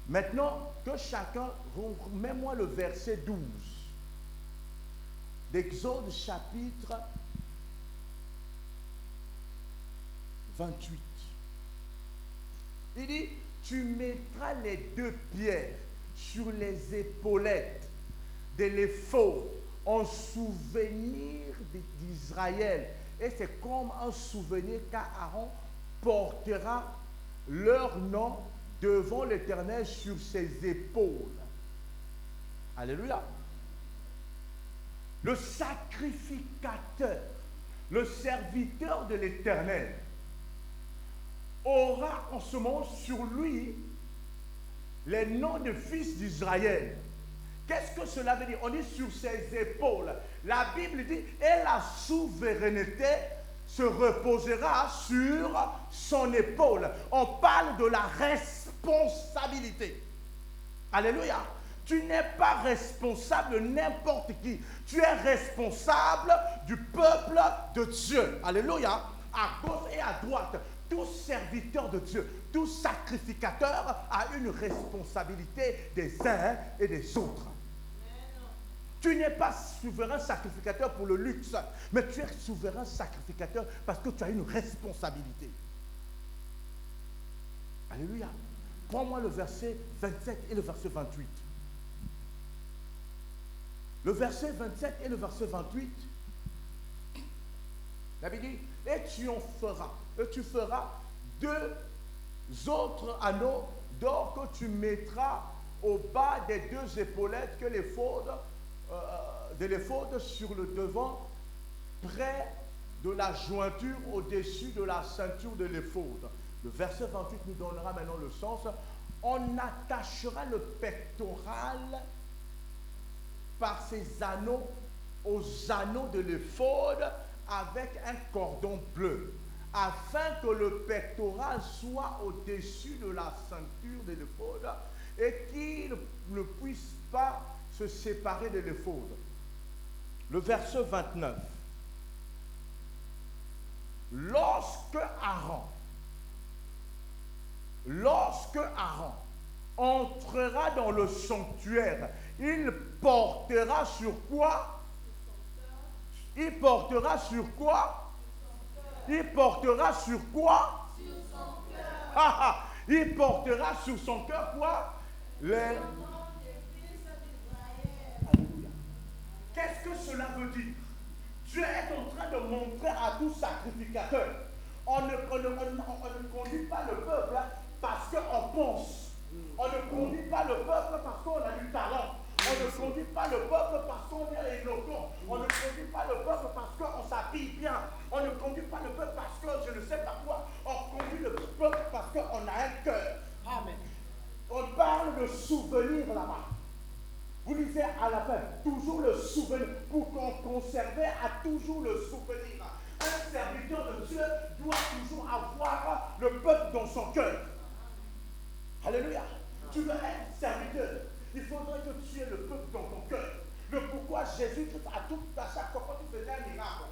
Maintenant, que chacun, mets-moi le verset 12 d'Exode chapitre 28. Il dit, tu mettras les deux pierres sur les épaulettes de l'éphod en souvenir d'Israël. Et c'est comme un souvenir qu'Aaron portera leur nom devant l'Éternel sur ses épaules. Alléluia. Le sacrificateur, le serviteur de l'Éternel, aura en ce moment sur lui les noms de fils d'Israël. Qu'est-ce que cela veut dire? On dit sur ses épaules. La Bible dit, et la souveraineté se reposera sur son épaule. On parle de la responsabilité. Alléluia. Tu n'es pas responsable de n'importe qui. Tu es responsable du peuple de Dieu. Alléluia. À gauche et à droite. Tout serviteur de Dieu, tout sacrificateur a une responsabilité des uns et des autres. Tu n'es pas souverain sacrificateur pour le luxe, mais tu es souverain sacrificateur parce que tu as une responsabilité. Alléluia. Prends-moi le verset 27 et le verset 28. Le verset 27 et le verset 28, la Bible dit, et tu en feras, et tu feras 2 autres anneaux d'or que tu mettras au bas des 2 épaulettes que de l'éphod sur le devant, près de la jointure au-dessus de la ceinture de l'éphod. Le verset 28 nous donnera maintenant le sens. On attachera le pectoral par ses anneaux aux anneaux de l'éphod avec un cordon bleu, afin que le pectoral soit au-dessus de la ceinture de l'éphod et qu'il ne puisse pas se séparer de l'éphod. Le verset 29. Lorsque Aaron entrera dans le sanctuaire, il portera sur quoi? Il portera sur quoi? Il portera sur quoi? Sur son cœur. Il portera sur son cœur quoi? Les... Alléluia. Qu'est-ce que cela veut dire? Dieu est en train de montrer à tout sacrificateur. On ne conduit pas le peuple parce qu'on pense. On ne conduit pas le peuple parce qu'on a du talent. On ne conduit pas le peuple parce qu'on est éloquent. On ne conduit pas le peuple parce qu'on s'habille bien. On ne conduit pas le peuple parce que je ne sais pas quoi. On conduit le peuple parce qu'on a un cœur. Amen. On parle de souvenir là-bas. Vous lisez à la fin, toujours le souvenir. Pour qu'on conserve à toujours le souvenir. Un serviteur de Dieu doit toujours avoir le peuple dans son cœur. Alléluia. Tu veux être serviteur. Il faudrait que tu aies le peuple dans ton cœur. Le pourquoi Jésus-Christ, à chaque fois quand il faisait un miracle,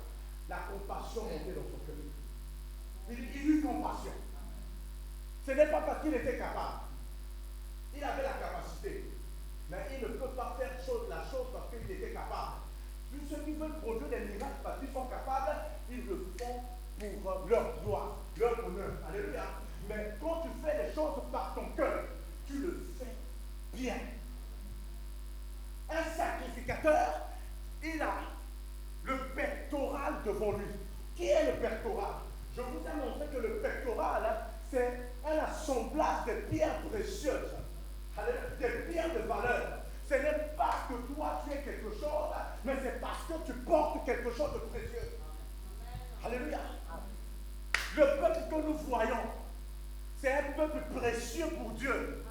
la compassion montait dans son cœur. Il eut compassion. Ce n'est pas parce qu'il était capable. Il avait la capacité. Mais il ne peut pas faire la chose parce qu'il était capable. Tous ceux qui veulent produire des miracles parce qu'ils sont capables, ils le font pour leur gloire, leur honneur. Alléluia. Mais quand tu fais les choses par ton cœur, tu le fais bien. Un sacrificateur, il a le pectoral devant lui. Qui est le pectoral? Je vous ai montré que le pectoral, c'est un l'assemblage des pierres précieuses, des pierres de valeur. Ce n'est pas que toi tu es quelque chose, mais c'est parce que tu portes quelque chose de précieux. Alléluia. Le peuple que nous voyons, c'est un peuple précieux pour Dieu.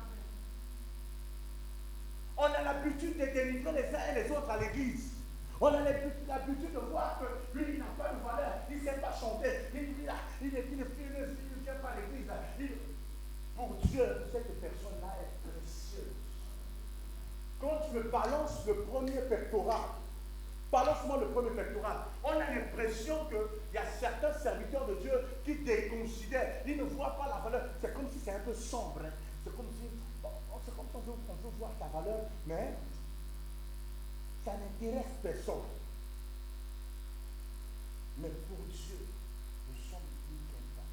On a l'habitude de dénigrer les uns et les autres à l'église. On a l'habitude de voir que lui, il n'a pas de valeur, il ne sait pas chanter, il ne vient pas à l'église. Pour Dieu, cette personne-là est précieuse. Quand tu me balances le premier pectoral, balance-moi le premier pectoral, on a l'impression qu'il y a certains serviteurs de Dieu qui déconsidèrent, ils ne voient pas la valeur. C'est comme si c'est un peu sombre. Hein. C'est comme si on veut voir ta valeur, mais ça n'intéresse personne. Mais pour Dieu, nous sommes plus qu'importants.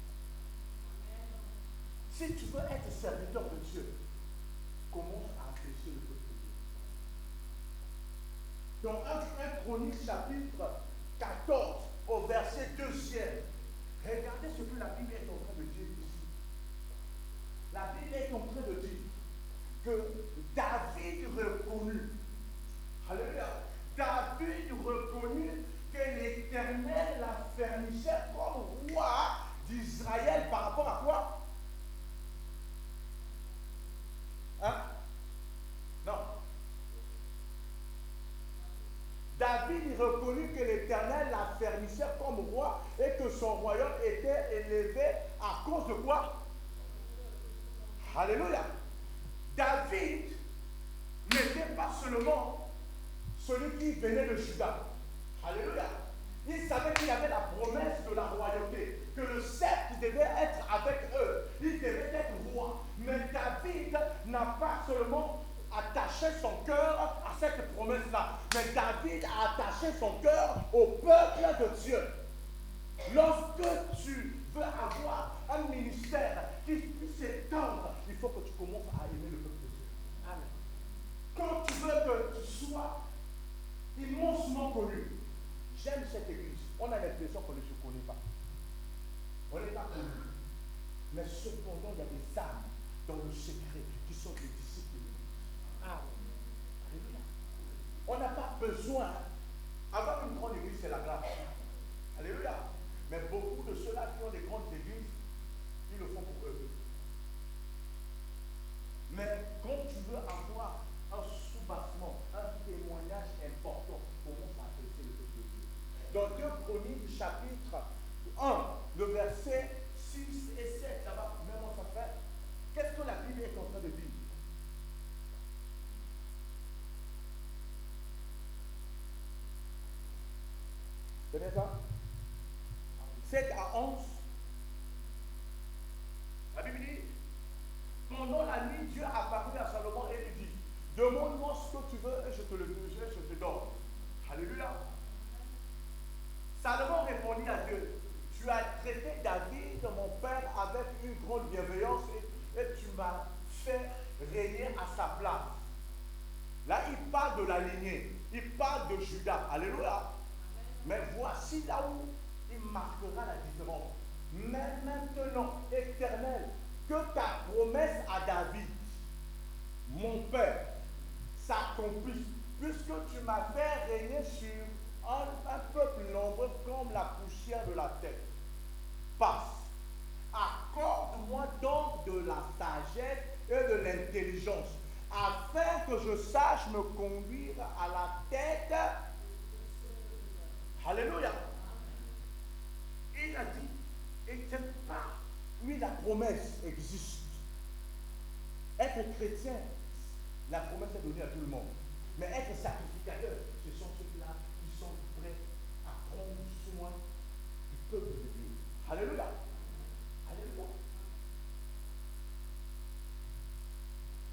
Si tu veux être serviteur de Dieu, commence à apprécier le peuple de Dieu. Dans 1 Chronique chapitre 14 au verset 2e, regardez ce que la Bible est en train de dire ici. La Bible est en train de dire que David reconnut, alléluia, David reconnut que l'Éternel l'affermissait comme roi d'Israël par rapport à quoi? Hein? Non. David reconnut que l'Éternel l'affermissait comme roi et que son royaume était élevé à cause de quoi? Alléluia. David n'était pas seulement celui qui venait de Juda. Alléluia. Il savait qu'il y avait la promesse de la royauté, que le sceptre devait être avec eux. Il devait être roi. Mais David n'a pas seulement attaché son cœur à cette promesse-là, mais David a attaché son cœur au peuple de Dieu. Lorsque tu veux avoir un ministère qui puisse s'étendre, il faut que tu commences à aimer le peuple de Dieu. Amen. Quand tu veux que tu sois immensement connu, j'aime cette église. On a l'impression qu'on ne se connaît pas. On n'est pas connu. Mais cependant, il y a des âmes dans le secret qui sont des disciples de l'église. Alléluia. On n'a pas besoin. Avoir une grande église, c'est la grâce. Alléluia. Mais beaucoup de ceux-là qui ont des grandes églises, ils le font pour eux. Mais quand tu veux avoir un soubassement, un témoignage important, commence à apprécier le peuple de Dieu. Dans 2 Chroniques, chapitre 1, le verset 6 et 7, ça va même ça fait. Qu'est-ce que la Bible est en train de dire? C'est bien ça? 7 à 11. La Bible dit, pendant la nuit, Dieu apparut à Salomon et lui dit, demande-moi ce que tu veux et je te le donne, je te donne. Alléluia. Salomon répondit à Dieu, tu as traité David, mon père, avec une grande bienveillance et tu m'as fait régner à sa place. Là, il parle de la lignée, il parle de Judas. Alléluia. Mais voici là où il marquera la différence. Mais maintenant, Éternel, que ta promesse à David, mon père, s'accomplisse, puisque tu m'as fait régner sur un peuple nombreux comme la poussière de la terre. Passe. Accorde-moi donc de la sagesse et de l'intelligence, afin que je sache me conduire à la tête. Alléluia. Il a dit, et c'est pas, oui, la promesse existe. Être chrétien, la promesse est donnée à tout le monde. Mais être sacrificateur, ce sont ceux-là qui sont prêts à prendre soin du peuple de Dieu. Alléluia. Alléluia.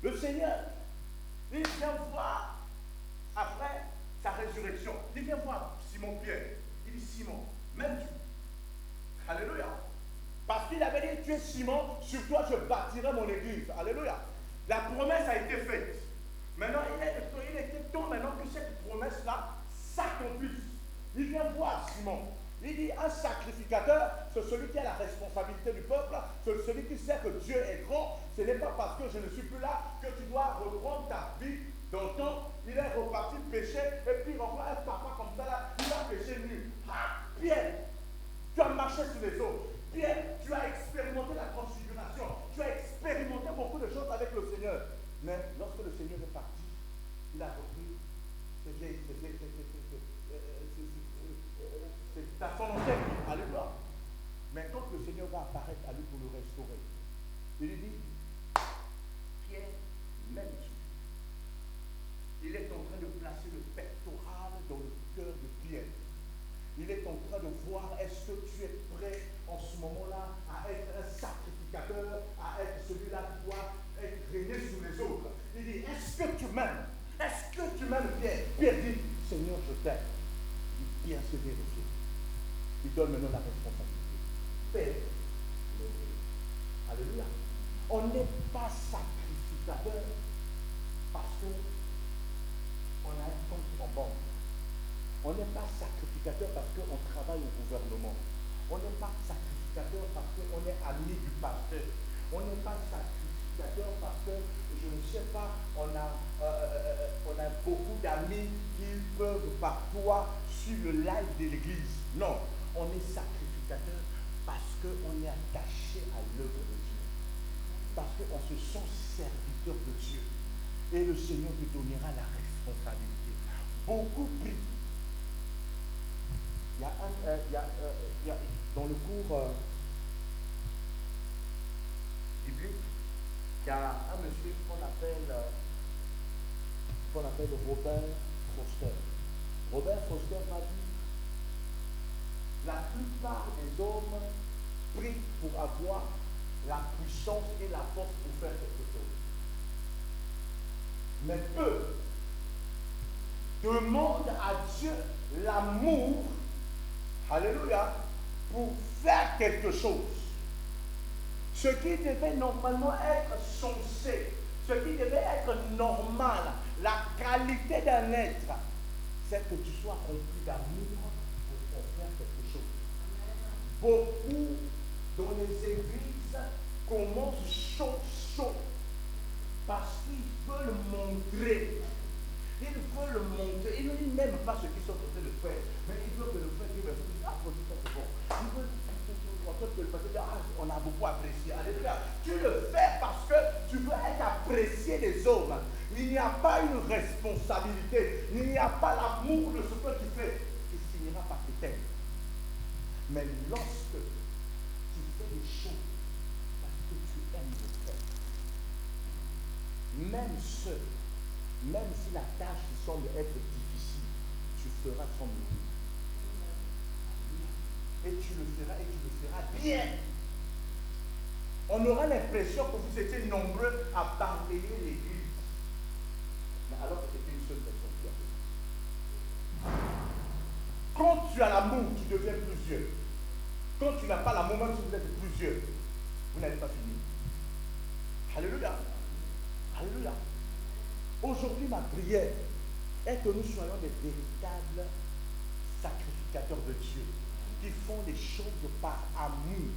Le Seigneur, il vient voir après sa résurrection. Il vient voir Simon-Pierre. Il dit, Simon, m'aimes-tu? Alléluia. Parce qu'il avait dit, tu es Simon, sur toi je bâtirai mon église. Alléluia. La promesse a été faite. Maintenant, il était temps maintenant que cette promesse-là s'accomplisse. Il vient voir Simon. Il dit, un sacrificateur, c'est celui qui a la responsabilité du peuple, Celui qui sait que Dieu est grand, ce n'est pas parce que je ne suis plus là que tu dois reprendre ta vie d'antan. Il est reparti pécher et puis on voit un papa comme ça là, il a péché nu. Ah, Pierre, tu as marché sur les eaux. Pierre, tu as expérimenté la transfiguration. Tu as expérimenté beaucoup de choses avec le Seigneur. Mais lorsque le Seigneur est parti, il a repris c'est à son ancienne vie. Alléluia. Mais quand le Seigneur va apparaître à lui pour le restaurer, il lui dit, Pierre, m'aimes-tu? Il est en train de placer le pectoral dans le cœur de Pierre. Il est en train de voir, est-ce que tu es prêt en ce moment-là à être un sacrificateur, à être celui-là qui doit être régné sur les autres. Il dit, est-ce que tu m'aimes? Est-ce que tu m'aimes, Pierre? Pierre dit, Seigneur, je t'aime. Il dit, Pierre se vérifie. Il donne maintenant la responsabilité. Père, alléluia. On n'est pas sacrificateur parce qu'on a un compte en banque. On n'est pas sacrificateur parce qu'on travaille au gouvernement. On n'est pas sacrificateur parce qu'on est ami du pasteur. On n'est pas sacrificateur parce que, je ne sais pas, on a beaucoup d'amis qui peuvent parfois suivre le live de l'église. Non, on est sacrificateur parce qu'on est attaché à l'œuvre de Dieu. Parce qu'on se sent serviteur de Dieu. Et le Seigneur te donnera la responsabilité. Beaucoup prient. Il y a dans le cours biblique, il y a un monsieur qu'on appelle Robert Foster. Robert Foster a dit, la plupart des hommes prient pour avoir la puissance et la force pour faire quelque chose. Mais eux demandent à Dieu l'amour, alléluia, pour faire quelque chose. Ce qui devait normalement être censé, ce qui devait être normal, la qualité d'un être, c'est que tu sois rempli d'amour pour faire quelque chose. Beaucoup dans les églises commencent chaud parce qu'ils veulent montrer. Ils veulent montrer. Ils n'aiment pas ce qu'ils sont en train de faire, mais ils veulent que le frère Dieu c'est bon. Ils veulent que le pasteur on a beaucoup apprécié. Alléluia. Tu le fais parce que tu veux être apprécié des hommes. Il n'y a pas une responsabilité. Il n'y a pas l'amour de ce que tu fais. Tu finiras par t'éteindre. Mais lorsque tu fais des choses parce que tu aimes le faire, même si la tâche semble être difficile, tu feras sans mourir. Et tu le feras bien. On aura l'impression que vous étiez nombreux à balayer l'église. Mais alors que c'était une seule personne qui a fait. Quand tu as l'amour, tu deviens plusieurs. Quand tu n'as pas l'amour, même si vous êtes plusieurs, vous n'êtes pas fini. Alléluia. Alléluia. Aujourd'hui, ma prière est que nous soyons des véritables sacrificateurs de Dieu, qui font les choses par amour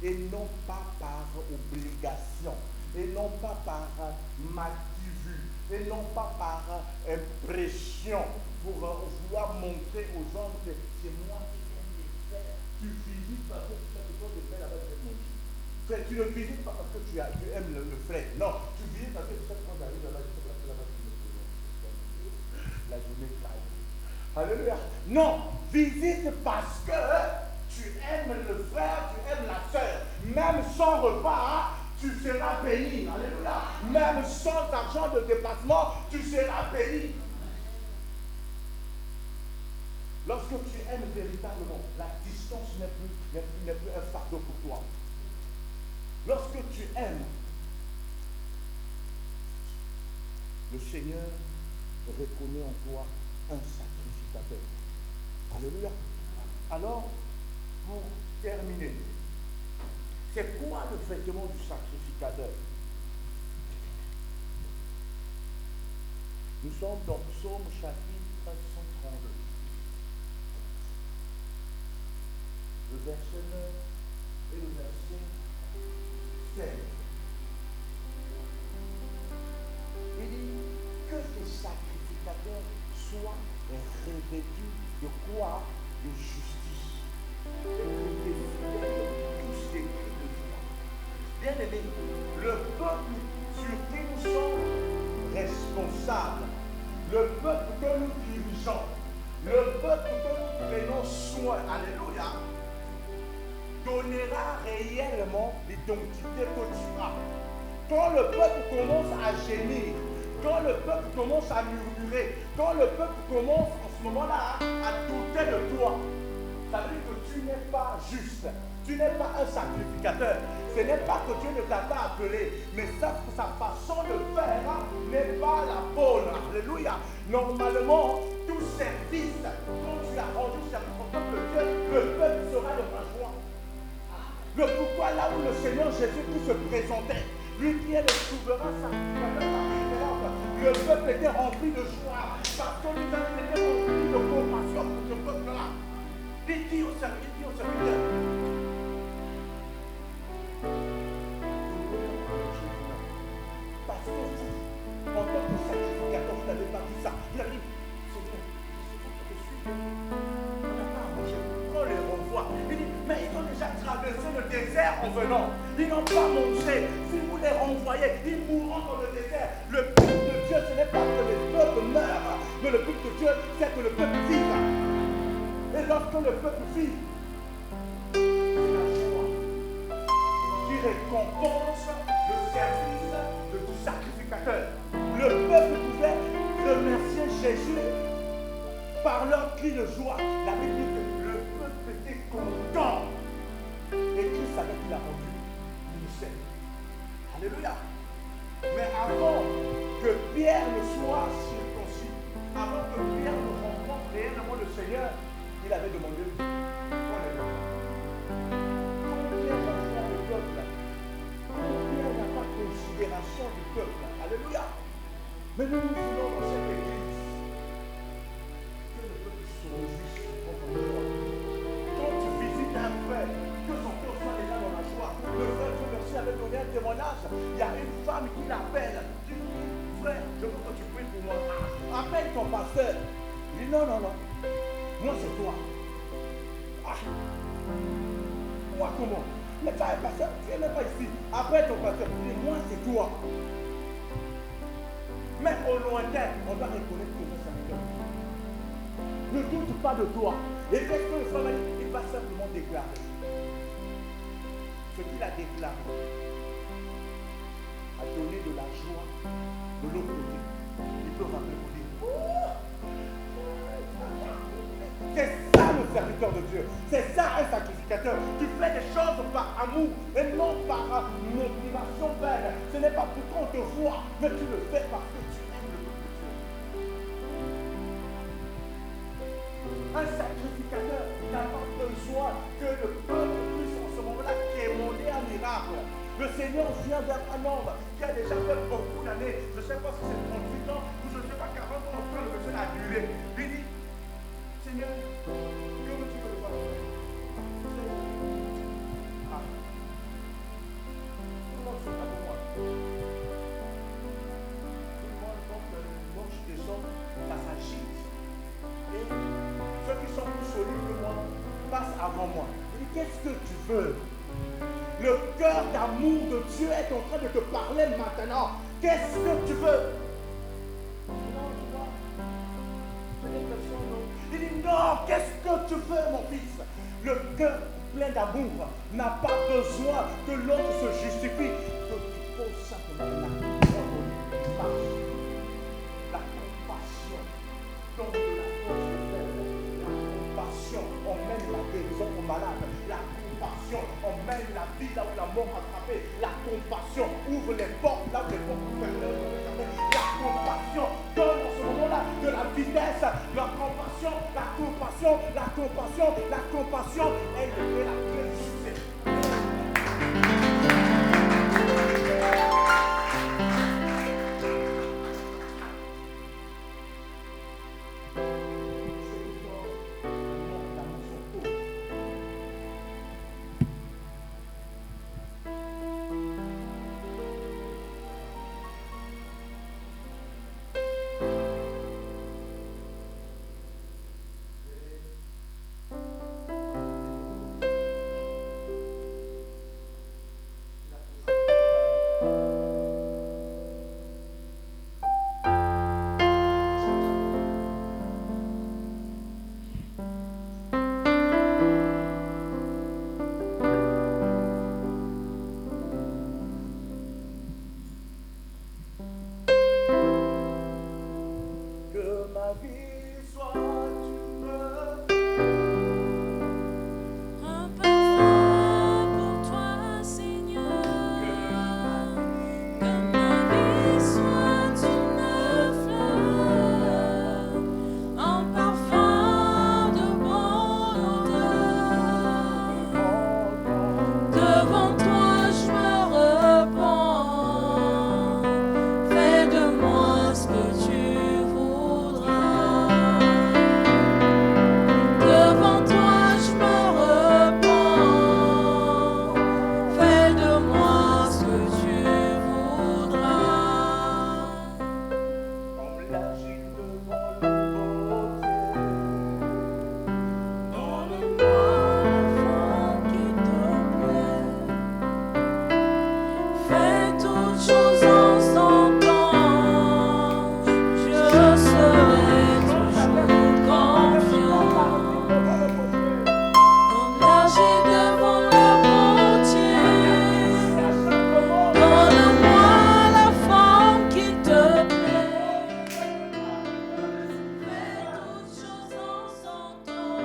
et non pas par obligation, et non pas par malvue, et non pas par impression, pour vouloir montrer aux gens que c'est moi qui aime les faire. Tu visites parce que tu as besoin de faire avec mon Dieu. Tu ne visites pas parce que tu aimes le frère. Non, tu visites parce que tu sais quand j'arrive là-bas, je sais que là-bas, la journée travaille. Alléluia. Non, visite parce que tu aimes le frère, tu aimes la sœur. Même sans repas, tu seras béni. Alléluia. Même sans argent de déplacement, tu seras béni. Lorsque tu aimes véritablement, la distance n'est plus un fardeau pour toi. Lorsque tu aimes, le Seigneur reconnaît en toi un sacrificateur. Alléluia. Alors, pour terminer, c'est quoi le vêtement du sacrificateur? Nous sommes dans Psaume chapitre 132. Le verset 9 et le verset 16. Il dit que tes sacrificateurs soient revêtus de quoi? De justice. Et que tes fidèles tous des cris de joie. Bien aimé, le peuple sur qui nous sommes responsables, le peuple que nous dirigeons, le peuple que nous prenons soin, alléluia, donnera réellement l'identité que tu as. Quand le peuple commence à gémir, quand le peuple commence à murmurer, quand le peuple commence en ce moment-là à douter de toi, ça veut dire que tu n'es pas juste, tu n'es pas un sacrificateur. Ce n'est pas que Dieu ne t'a pas appelé, mais sa façon de faire n'est pas la bonne. Alléluia. Normalement, tout service, quand tu as rendu service au peuple de Dieu, le peuple sera de ta joie. Le pourquoi là où le Seigneur Jésus qui se présentait, lui qui est le souverain sacrificateur par excellence, le peuple était rempli de joie parce que lui était rempli de compassion pour ce peuple-là. Dis au serviteur. Parce que vous, en tant que sacrificateur, vous n'avez pas dit ça. Vous avez dit, Seigneur, je suis. On n'a pas à manger. On les renvoie. Il dit, mais ils ont déjà traversé le désert en venant. Ils n'ont pas mangé. Si vous les renvoyez, ils mourront dans le désert. Le but de Dieu, ce n'est pas que le peuple meure, mais le but de Dieu, c'est que le peuple vive. Et lorsque le peuple vit, c'est la joie qui récompense le service du sacrificateur. Le peuple pouvait remercier Jésus par leur cri de joie. La Bible dit que le peuple était content. Et Christ savait qu'il a rendu ministère. Alléluia. Mais avant que Pierre ne soit circoncis, avant que Pierre ne rencontre réellement le Seigneur, il avait demandé quand Pierre reçoit le peuple, quand Pierre n'a pas considération du peuple, alléluia. Mais nous voulons dans cette église que le peuple se réjouisse contre toi. Quand tu visites un frère, que son cœur soit déjà dans la joie. Le frère, Dieu merci, avait donné un témoignage. Il y a une femme qui l'appelle. Tu dis, frère, je veux que tu pries pour moi. Appelle ton pasteur. Il dit, non. Moi, c'est toi. Moi, comment? Mais tu as un pasteur, tu n'es même pas ici. Après ton pasteur, il dit, moi, c'est toi. Mais au lointain, on doit reconnaître que c'est serviteur. Ne doute pas de toi. Et qu'est-ce que le frère a dit? Il va simplement déclarer. Ce qu'il a déclaré a donné de la joie de l'autre côté. Il peut rappeler pour dire, c'est ça le serviteur de Dieu. C'est ça un sacrificateur. Tu fais des choses par amour et non par motivation vaine. Ce n'est pas pour qu'on te voit, mais tu le fais parce que tu aimes le peuple de Dieu. Un sacrificateur n'a pas besoin que le peuple puisse en ce moment-là quémander un miracle. Le Seigneur vient d'un homme qui a déjà fait beaucoup d'années. Je ne sais pas si c'est 38 ans ou je ne sais pas 40 ans en train de me faire durée. Il dit, Seigneur, que veux-tu que je fasse? Tout le monde se tape pour moi. Tout le monde, quand le dimanche descend, ça s'agite. Et ceux qui sont plus solides que moi passent avant moi. Il dit, qu'est-ce que tu veux? Le cœur d'amour de Dieu est en train de te parler maintenant. Qu'est-ce que tu veux? Il dit non, qu'est-ce que tu veux, mon fils? Le cœur plein d'amour n'a pas besoin que l'autre se justifie. Que tu poses simplement la compassion. Donc de la force de faire. La compassion emmène la guérison aux malades. La compassion emmène la vie là où la mort a frappé. La compassion ouvre les portes là où les portes sont fermées. La compassion donne en ce moment-là de la vitesse. La compassion elle est la clé du succès. toi tu me Un parfum pour toi, Seigneur. Que ma vie soit une fleur, un parfum de bonne odeur. Devant toi je me repens. Fais de moi ce que tu voudras. Devant toi je me repens. Fais de moi ce que tu voudras. comme l'argile devant le potier. Donne-moi l'enfant qui te plaît. Fais toutes choses en son temps. Je serai toujours confiant. Comme l'argile devant le potier. Donne-moi la femme qui te plaît. Fais toutes choses en son temps.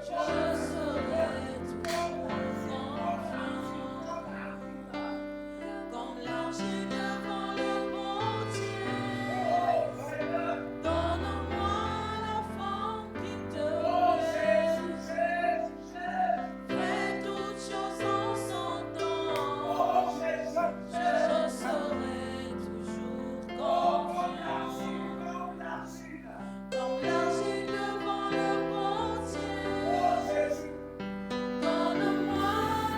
Je serai toujours confiant. Comme l'argile devant le potier. Donne-moi la femme qui te plaît. Fais toutes choses en son temps. Je serai toujours confiant. Comme l'argile devant le potier. Donne-moi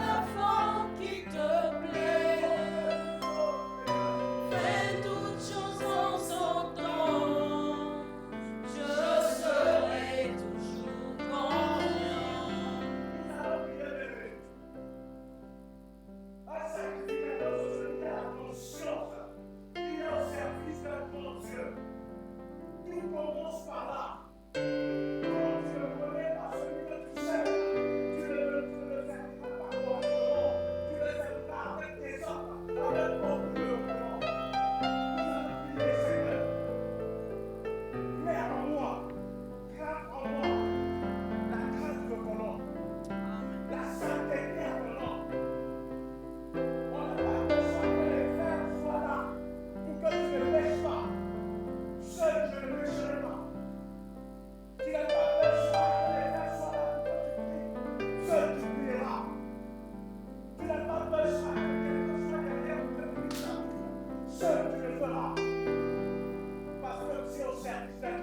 la femme qui te plaît. Fais toutes choses en son temps. Je serai toujours confiant. Un sacrificateur, ce serait la conscience qui est au service d'un grand Dieu. Tout commence par là. Quand tu le connais par celui que tu sais, tu le serviras par correctement, tu le serviras avec tes hommes, avec beaucoup de reverence. Nous allons prier, Seigneur. Mets en moi, grave en moi, la grâce de ton nom, la sainteté de ton nom. On n'a pas besoin que les frères soient là pour que tu ne pêches pas. Seul je ne pêcherai pas. Tu n'as pas besoin que les frères soient là pour que tu pries. Seul tu prieras. Tu n'as pas besoin que quelqu'un soit derrière pour que tu pries. Seul tu le feras. Parce que tu es au service d'un